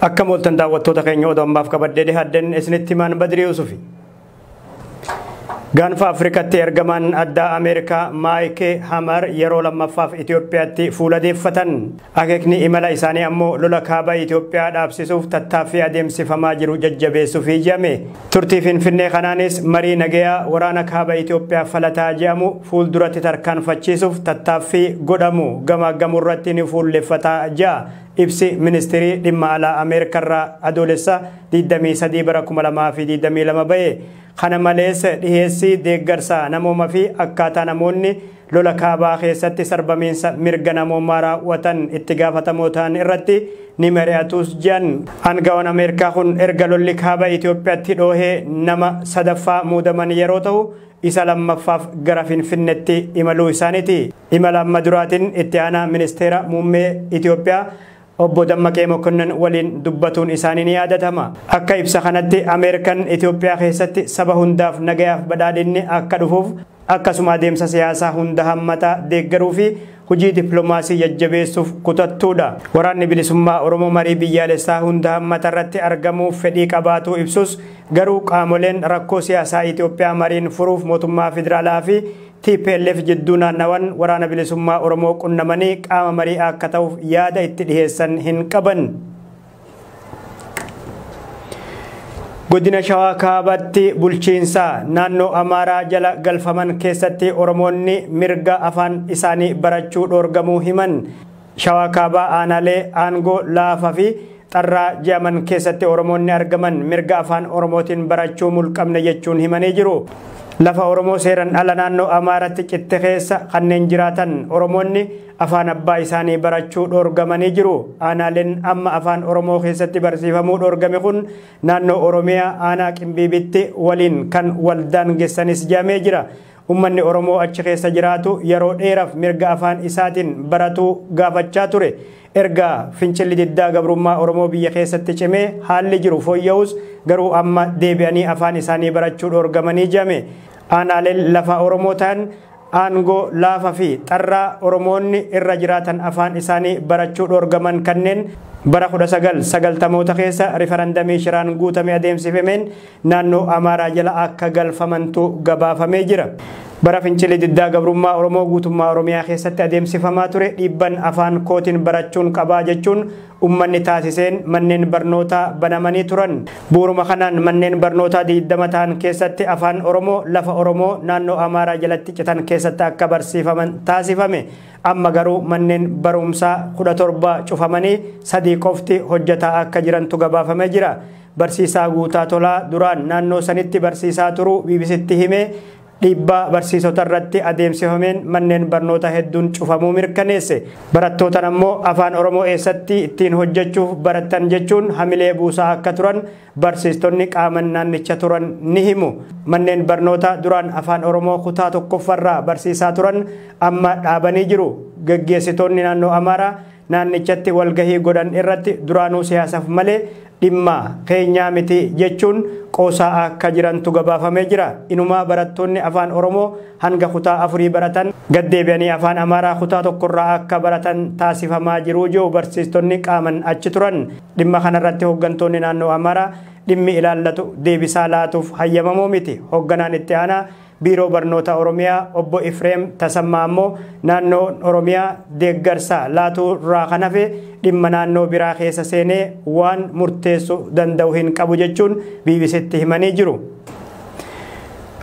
Akka mooltan daawwattoota keenya odoo ammaaf qabadhee dhihaaddan isinitti himaan Badrii Yuusufi. Gaanfa Afrikaatti ergamaan addaa Ameerikaa Maayik Hamar yeroo lammaffaaf Itoophiyaatti fuuladeeffatan. Akeekni imala isaanii ammoo lola kaaba Itoophiyaa dhaabsisuuf tattaaffii adeemsifamaa jiru jajjabeessuuf ijame. Turtii Finfinnee kanaanis marii nagayaa waraana kaaba Itoophiyaa falataa jedhamu fuulduratti tarkaanfachiisuuf tattaaffii godhamu gamaggamurratti ni fuulleffataa jira. Ibsi ministeerii dhimma alaa Ameerikarraa adoolessa 23 bara 2022 ba'e. Kana malees dhiheessii deeggarsa namooma fi akkaataa namoonni lola kaabaa keessatti sarbamiinsa mirga namoomaa raawwatan itti gaafatamoo ta'an irratti ni mari'atus jiran. Aangawaan Ameerikaa kun erga lolli kaaba Itoophiyaatti dhoohee nama sadaffaa muudaman yeroo ta'u isa lammaffaaf gara Finfinneetti imaluu isaaniiti. Imala amma duraatiin itti aanaa ministeera muummee Itoophiyaa Obbo Dammaqee Mokonnon waliin dubbatuun isaanii ni yaadatama. Akka ibsa kanatti Ameerikaan Itoophiyaa keessatti saba hundaaf nagayaaf badhaadhinni akka dhufuuf akkasuma adeemsa siyaasaa hunda hammataa deeggaruu fi hojii dippiloomaasii jajjabeessuuf kutattuudha. Waraanni bilisummaa Oromoo marii biyyaalessaa hunda hammataa irratti argamuuf fedhii qabaatu ibsus garuu qaamoleen rakkoo siyaasaa Itoophiyaa mariin furuuf mootummaa federaalaa fi TPLF jidduu naannawan waraana bilisummaa Oromoo qunnamanii qaama marii akka ta'uuf yaada itti dhiheessan hin qaban. Godina Shawaa Kaabaatti bulchiinsa naannoo Amaaraa jala galfaman keessatti Oromoonni mirga afaan isaanii barachuu dhoorgamuu himan. Shawaa Kaabaa aanaalee aangoo laafaa fi xarraa jedhaman keessatti Oromoonni argaman mirga afaan Oromootiin barachuu mulqamne jechuun himanii jiru. Lafa Oromoo seeran ala naannoo Amaaraatti citte keessa kanneen jiraatan Oromoonni afaan abbaa isaanii barachuu dhoorgamanii jiru. Aanaaleen amma afaan Oromoo keessatti barsiifamuu dhoorgame kun naannoo Oromiyaa aanaa Qimbiibitti waliin kan waldaan geessanis jedhamee jira. Uummanni Oromoo achi keessa jiraatu yeroo dheeraaf mirga afaan isaatiin baratuu gaafachaa ture. Erga fincilli diddaa gabrummaa Oromoo biyya keessatti cimee haalli jiru fooyya'us garuu amma deebi'anii afaan isaanii barachuu dhoorgamanii jedhame. Aanaaleen lafa Oromoo ta'an aangoo laafaa fi xarraa Oromoonni irra jiraatan afaan isaanii barachuu dhoorgaman kanneen bara 1990moota keessa rifarandamii shiraan guutame adeemsifameen naannoo Amaaraa jala akka galfamantu gabaafamee jira. Bara fincilli diddaa gabrummaa Oromoo guutummaa Oromiyaa keessatti adeemsifamaa ture dhiibban afaan kootiin barachuun qabaa jechuun uummanni taasiseen manneen barnootaa banamanii turan. Bu'uuruma kanaan manneen barnootaa 20 ta'an keessatti afaan Oromoo lafa Oromoo naannoo Amaaraa jalatti citan keessatti akka barsiifaman taasifame. Amma garuu manneen barumsaa 17 cufamanii 3 qofti hojjetaa akka jirantu gabaafamee jira. Barsiisaa Guutaa Tolaa duraan naannoo sanitti barsiisaa turuu BBCtti himee dhiibbaa barsiisota irratti adeemsifameen manneen barnoota hedduun cufamuu mirkaneesse. Barattootaan ammoo afaan Oromoo eessatti ittiin hojjechuuf baratan jechuun hamilee buusaa akka turan barsiistonni qaaman naannicha turan ni himu. Manneen barnoota duraan afaan Oromoo kutaa tokkoffarraa barsiisaa turan amma dhaabanii jiru. Gaggeessitoonni naannoo Amaaraa naannichatti walgahii godhan irratti duraanuu siyaasaaf malee dhimma keenyaa miti jechuun qoosaa akka jirantu gabaafamee jira. Inumaa barattoonni afaan Oromoo hanga kutaa 4 baratan gaddeebi'anii afaan Amaaraa kutaa tokkorraa akka baratan taasifamaa jiru jedhu barsiistonni qaaman achi turan. Dhimma kanarratti hooggantoonni naannoo Amaaraa dhimmi ilaallatu deebisaa laatuuf hayyamamoo miti. Hoogganaan itti aanaa Biiroo Barnoota Oromiyaa Obbo Ifreem Tasammaa ammoo naannoo Oromiyaa deeggarsa laatuu irraa kan hafe dhimma naannoo biraa keessa seenee waan murteessuu danda'u hin qabu jechuun BBCtti himanii jiru.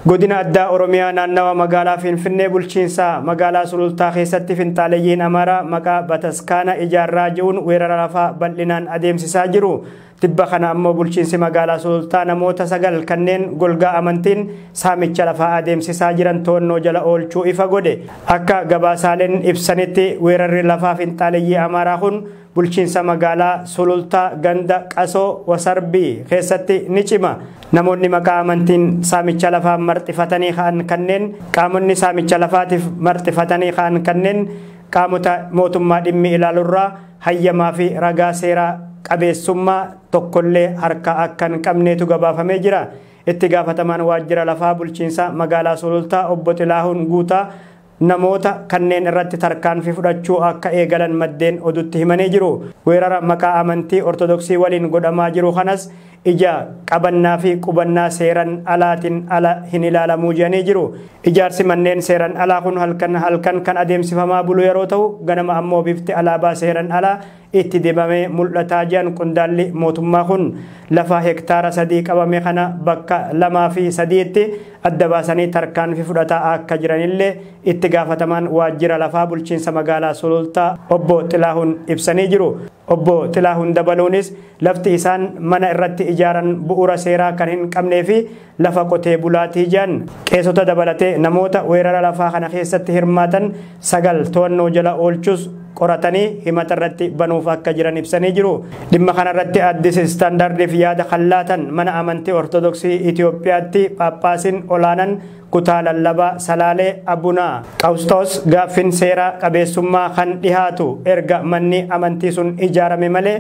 Godina addaa Oromiyaa naannawa magaalaa Finfinnee bulchiinsa magaalaa Sulultaa keessatti finxaaleeyyiin Amaaraa maqaa bataskaana ijaarraa jiruun weerara lafaa bal'inaan adeemsisaa jiru. Tibba kana ammoo bulchiinsi magaalaa Sulultaa namoota 9 kanneen golgaa amantiin saamicha lafaa adeemsisaa jiran to'annoo jala oolchuu ifa godhe. Akka gabaasaaleen ibsanitti weerarri lafaa finxaaleeyyii Amaaraa kun bulchiinsa magaalaa Sulultaa ganda Qasoo Wasarbii keessatti ni cima. Namoonni maqaa amantiin saamicha lafaa marxifatanii ka'an kanneen qaamonni saamicha lafaatiif marxifatanii ka'an kanneen qaamota mootummaa dhimmi ilaalurraa hayyamaa fi ragaa seeraa qabeessummaa tokkollee harka akka hin qabneetu gabaafamee jira. Itti gaafatamaan waajjira lafaa bulchiinsa magaalaa Sulultaa Obbo Xilaahuun Guutaa namoota kanneen irratti tarkaanfii fudhachuu akka eegalan maddeen oduutti himanii jiru. Weerara maqaa amantii Ortodoksii waliin godhamaa jiru kanas ija qabannaa fi qubannaa seeran alaatiin ala hin ilaalamuu jedhanii jiru. Ijaarsi manneen seeran alaa kun halkan kan adeemsifamaa bulu yeroo ta'u ganama ammoo bifti alaabaa seeran alaa itti dibamee mul'ataa jiran qondaalli mootummaa kun lafa hektaara 3 qabame kana bakka 2 fi 3tti adda baasanii tarkaanfii fudhataa akka jiranillee itti gaafatamaan waajjira lafaa bulchiinsa magaalaa Sulultaa obbo Xilaahuun ibsanii jiru. Obbo Xilaahuun dabaluunis lafti isaan mana irratti ijaaran bu'uura seeraa kan hin qabnee fi lafa qotee bulaatii jiran. Qeessota dabalatee namoota weerara lafaa kana keessatti hirmaatan 9 to'annoo jala oolchus qoratanii himata irratti banuuf akka jiran ibsanii jiru. Dhimma kanarratti Addis Istaandardiif yaada kan laatan mana amantii Ortodoksii Itoophiyaatti Phaaphaasiin olaanan kutaa lallabaa Salaalee Abunaa Qawusxoos gaaffin seera qabeessummaa kan dhihaatu erga manni amantii sun ijaarame malee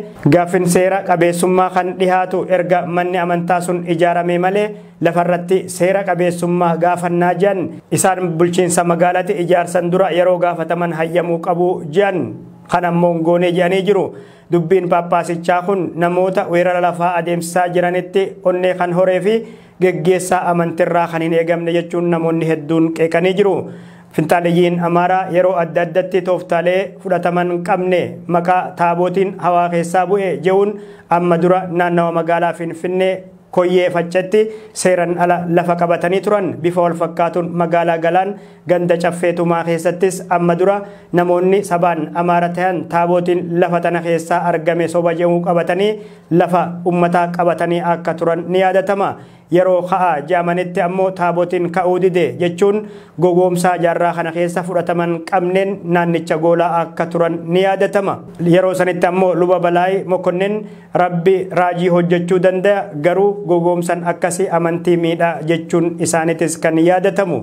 amantaa sun ijaarame malee lafarratti seera qabeessummaa gaafannaa jiran isaan bulchiinsa magaalatti ijaarsan dura yeroo gaafataman hayyamuu qabu jiran kan ammoo goonee jedhanii jiru. Dubbiin Phaaphaasichaa kun namoota weerara lafaa adeemsisaa jiranitti onnee kan horee fi geggeessaa amantirraa kan hin eegamne jechuun namoonni hedduun qeeqanii jiru. Finxaaleyyiin Amaaraa yeroo adda addatti tooftaalee fudhataman qabne maqaa taabootiin hawaa keessaa bu'e jechuun amma dura naannawa magaalaa Finfinnee koyyee faccetti seeran ala lafa qabatanii turan. Bifa wal fakkaatuun magaalaa Galaan ganda caffeetumaa keessattis amma dura namoonni sabaan Amaara ta'an taabootiin lafa tana keessaa argame soba jedhu qabatanii lafa ummataa qabatanii akka turan ni yaadatama. Yeroo ka'aa jaamanitti ammoo taabootiin ka'uu dide jechuun gogoomsaa jaarraa kana keessa fudhataman qabneen naannicha goolaa akka turan ni yaadatama. Yeroo sanitti ammoo luba Balaay Mokonnin rabbi raajii hojjechuu danda'a garuu gogoomsan akkasii amantii miidhaa jechuun isaanitis kan yaadatamu.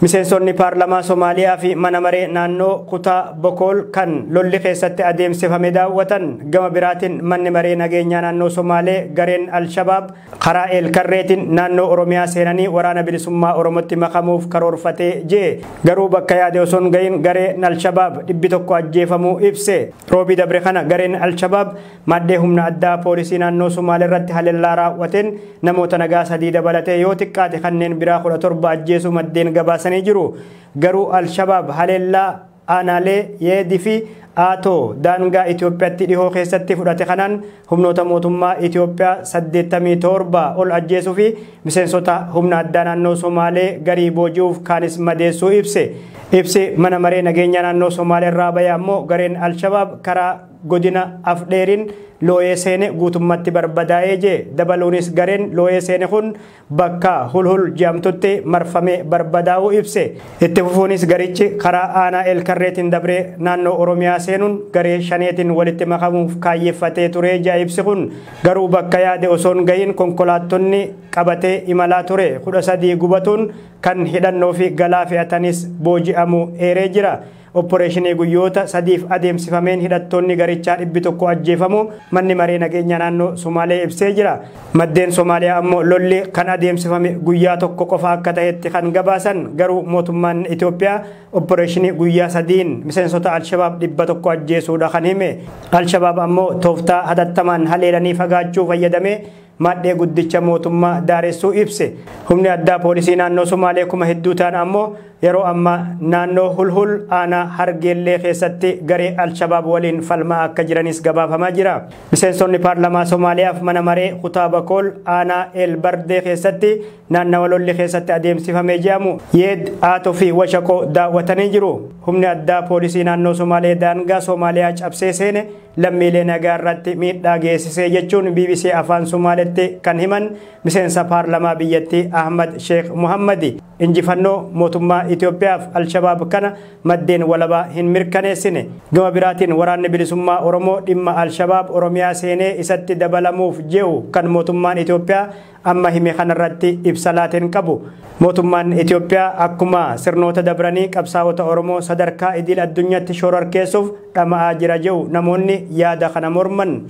Miseensonni paarlamaa Somaaliyaa fi mana maree naannoo kutaa Bokool kan lolli keessatti adeemsifame daawwatan. Gama biraatiin manni maree nageenyaa naannoo Somaalee gareen Al-Shabaab karaa Eelkarreetiin naannoo Oromiyaa seenanii waraana bilisummaa Oromootti makamuuf karoorfatee jee. Garuu bakka yaade osoo hin gahin gareen Al-Shabaab 100 ajjeefamuu ibse. Roobii dabre kana gareen Al-Shabaab maddee humna addaa poolisii naannoo Somaalee irratti haleellaa raawwateen namoota nagaa 3 dabalatee yoo xiqqaate kanneen biraa 17 ajjeesuu maddeen gabaasa jiru. Garuu Al-Shabaab haleellaa aanaalee Yeedii fi Aatoo daangaa Itoophiyaatti dhihoo keessatti fudhate kanaan humnoota mootummaa Itoophiyaa 87 ol ajjeesuu fi miseensota humna addaa naannoo Somaalee garii booji'uuf kaanis madeessuu ibse. Ibsi mana maree nageenya naannoo Somaalee irraa bahe ammoo gareen Al-Shabaab karaa godina Afdheeriin looyee seene guutummatti barbadaa'ee jee. Dabaluunis gareen looyee seene kun bakka hulhul jedhamtutti marfamee barbadaa'uu ibse. Itti fufuunis garichi karaa aanaa Eelkarreetiin dabree naannoo Oromiyaa seenuun garee shaneetiin walitti makamuuf kaayyeeffatee ture jaa ibsi kun. Garuu bakka yaade osoo hin gahin konkolaattonni qabatee imalaa ture 13 gubatuun kan hidhannoo fi galaa fe'atanis booji'amuu eeree jira. Operationii guyyoota 3f adeemsifameen hidhattoonni garichaa 100 ajjeefamu manni maree nageenya naannoo Somaalee ibsee jira. Maddeen Somaaliyaa ammoo lolli kan adeemsifame guyyaa tokko qofa akka ta'etti kan gabaasan. Garuu mootummaan Itoophiyaa operationii guyyaa 3 miseensota Al-Shabaab 100 ajjeesuudha kan hime. Al-Shabaab ammoo tooftaa hatattamaan haleelanii fagaachuu fayyadamee maddee guddicha mootummaa daaressuu ibse. Humni addaa poolisii naannoo Somaalee kuma hedduu ta'an ammoo yeroo amma naannoo hulhul aanaa Hargeellee keessatti garee Al-Shabaab waliin falmaa akka jiranis gabaafamaa jira. Miseensonni paarlamaa Somaaliyaaf mana maree kutaa Bokool aanaa Eelbardee keessatti naannawa lolli keessatti adeemsifamee jedhamu Yeed, Aatoo fi Washaqoo daawwatanii jiru. Humni addaa poolisii naannoo Somaalee daangaa Somaaliyaa cabsee seene lammiilee nagaa irratti miidhaa geessisee jechuun BBC afaan Somaaleetti kan himan miseensa paarlamaa biyyattii Ahmad Sheikh Muhammadi. Injifannoo mootummaa Itoophiyaaf Al-Shabaab kana maddeen walabaa hin mirkaneessine. Gama biraatiin waraanni bilisummaa Oromoo dhimma Al-Shabaab Oromiyaa seenee isatti dabalamuuf je'u kan mootummaan Itoophiyaa amma hime kanarratti ibsa laateen qabu. Mootummaan Itoophiyaa akkuma sirnoota dabranii qabsaa'ota Oromoo sadarkaa idil addunyaatti shororkeessuuf dhama'aa jira je'u namoonni yaada kana morman.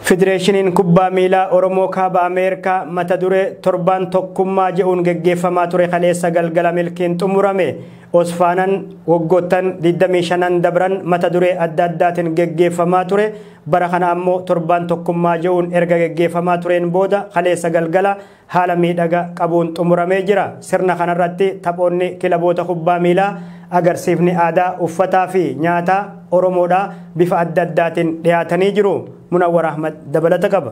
Federeeshiniin kubbaa miilaa Oromoo kaaba Ameerikaa mata duree torban tokkummaa jedhuun geggeeffamaa ture kaleessa galgala milkiin xumurame. Osfaanan waggoottan 25 dabran mata duree adda addaatiin geggeeffamaa ture. Bara kana ammoo torban tokkummaa jedhuun erga geggeeffamaa tureen booda kaleessa galgala haala miidhagaa qabuun xumuramee jira. Sirna kanarratti taphoonni kilaboota kubbaa miilaa agarsiifni aadaa uffataa fi nyaataa Oromoodhaa bifa adda addaatiin dhiyaatanii jiru. Munawwar Ahmad dabalata qaba.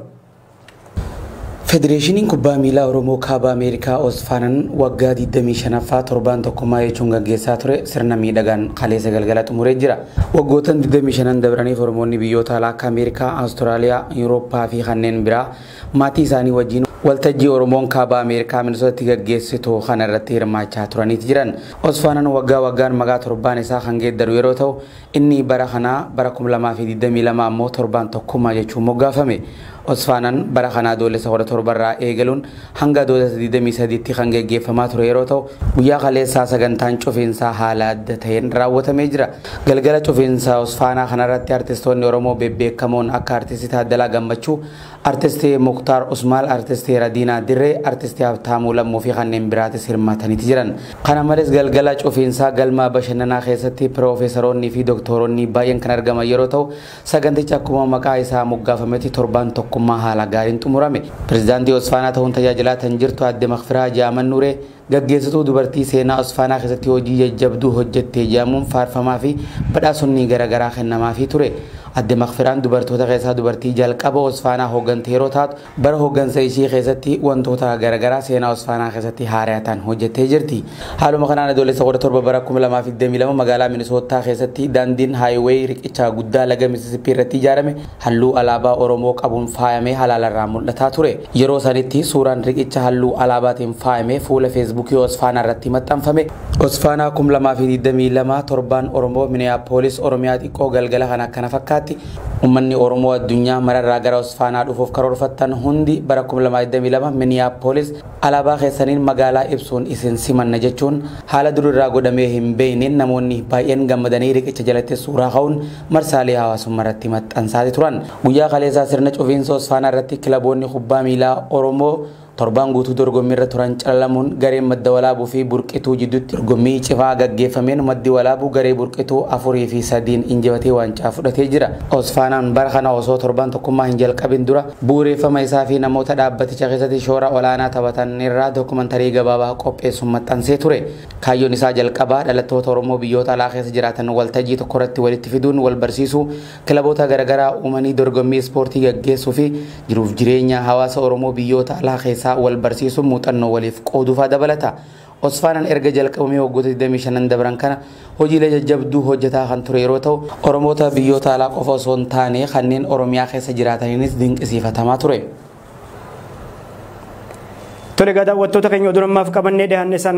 Federeeshiniin kubbaa miilaa Oromoo kaaba Ameerikaa Osfaanan waggaa 25ffaa torban tokkummaa jechuun gaggeessaa ture sirna miidhagaan kaleessa galgala xumuree jira. Waggoottan 25 dabraniif Oromoonni biyyoota alaa akka Ameerikaa, Awustiraaliyaa, Yurooppaa fi kanneen biraa maatii isaanii wajjin waltajjii Oromoon kaaba Ameerikaa Minnesotatti gaggeessitu kana irratti hirmaachaa turaniiti jiran. Osfaanan waggaa waggaan maqaa torbaan isaa kan geeddaru yeroo ta'u inni bara kanaa bara 2022 ammoo torban tokkummaa jechuun moggaafame. Osfaanan bara kanaa doolessa 17 irraa eegaluun hanga doolessa 23tti kan gaggeeffamaa ture yeroo ta'u guyyaa kaleessaa sagantaan cufiinsaa haala adda ta'een raawwatamee jira. Galgala cufiinsaa Osfaanaa kanarratti artistoonni Oromoo bebbeekamoon akka artistii Taaddalaa Gammachuu, artistii Muktaar Usmaal, artistii Radiinaa Dirree, artistii Habtaamuu Lammuu fi kanneen biraatis hirmaataniiti jiran. Kana malees galgala cufiinsaa galma bashannanaa keessatti piroofeesaroonni fi doktoroonni baay'een kan argaman yeroo ta'u sagantichi akkuma maqaa isaa moggaafametti torban tokkummaa haala gaariin xumurame. Pireezidaantii Osfaanaa ta'uun tajaajilaa tan jirtu Aadde Makfiraa Jaaman Nuuree gaggeessituu dubartii seenaa Osfaanaa keessatti hojii jajjabduu hojjettee jedhamuun faarfamaa fi badhaasonni garaagaraa kennamaafii ture. Aadde Makfiraan dubartoota keessaa dubartii jalqaba Osfaanaa hooggante yeroo taatu bara hooggansa ishii keessatti wantoota garaagaraa seenaa Osfaanaa keessatti haarayatan hojjettee jirti. Haaluma kanaan adoolessa 17 bara 2022 magaalaa Minisootaa keessatti daandiin haayiweey riqicha guddaa laga Misisippii irratti ijaarame halluu alaabaa Oromoo qabuun faayamee halaalarraa mul'ataa ture. Yeroo sanitti suuraan riqicha halluu alaabaatiin faayamee fuula feesbuukii Osfaanaa irratti maxxanfame. Osfaanaa 2022 torban Oromoo Minneapolis Oromiyaa xiqqoo galgala kana akkana fakkaata. Uummanni Oromoo addunyaa mararraa gara Osfaanaa dhufuuf karoorfattan hundi bara 2022 Minneapolis alaabaa keessaniin magaalaa ibsuun isin simanna jechuun haala durirraa godhamee hin beekneen namoonni baay'een gammadanii riqicha jalatti suuraa ka'uun marsaalee hawaasummaa irratti maxxansaa turan. Guyyaa kaleessaa sirna cufiinsa Osfaanaa irratti kilaboonni kubbaa miilaa Oromoo torban guutuu dorgommii irra turan calalamuun gareen madda walaabuu fi burqituu jidduutti dorgommii cifaa gaggeeffameen maddi walaabuu garee burqituu 4 fi 3 injifatee waancaa fudhatee jira. Osfaanaan bara kana osoo torban tokkummaa hin jalqabin dura bu'uureffama isaa fi namoota dhaabbaticha keessatti shoora olaanaa taphatan irraa dookumantarii gabaabaa qopheessuun maxxansee ture. Kaayyoon isaa jalqabaa dhalattoota Oromoo biyyoota alaa keessa jiraatan waltajjii tokko irratti walitti fiduun wal barsiisuu, kilaboota garaagaraa uumanii dorgommii ispoortii gaggeessuu fi jiruuf jireenya hawaasa Oromoo biyyoota alaa keessa wal barsiisuun muuxannoo waliif qooduufaa dabalata. Osfaanaan erga jalqabamee waggoota 25 dabran kana hojiilee jajjabduu hojjetaa kan ture yeroo ta'u Oromoota biyyoota alaa qofa osoo hin taane kanneen Oromiyaa keessa jiraataniinis dinqisiifatamaa ture. Tole daawwattoota keenya oduu namaaf qabannee dhiyaanne isaan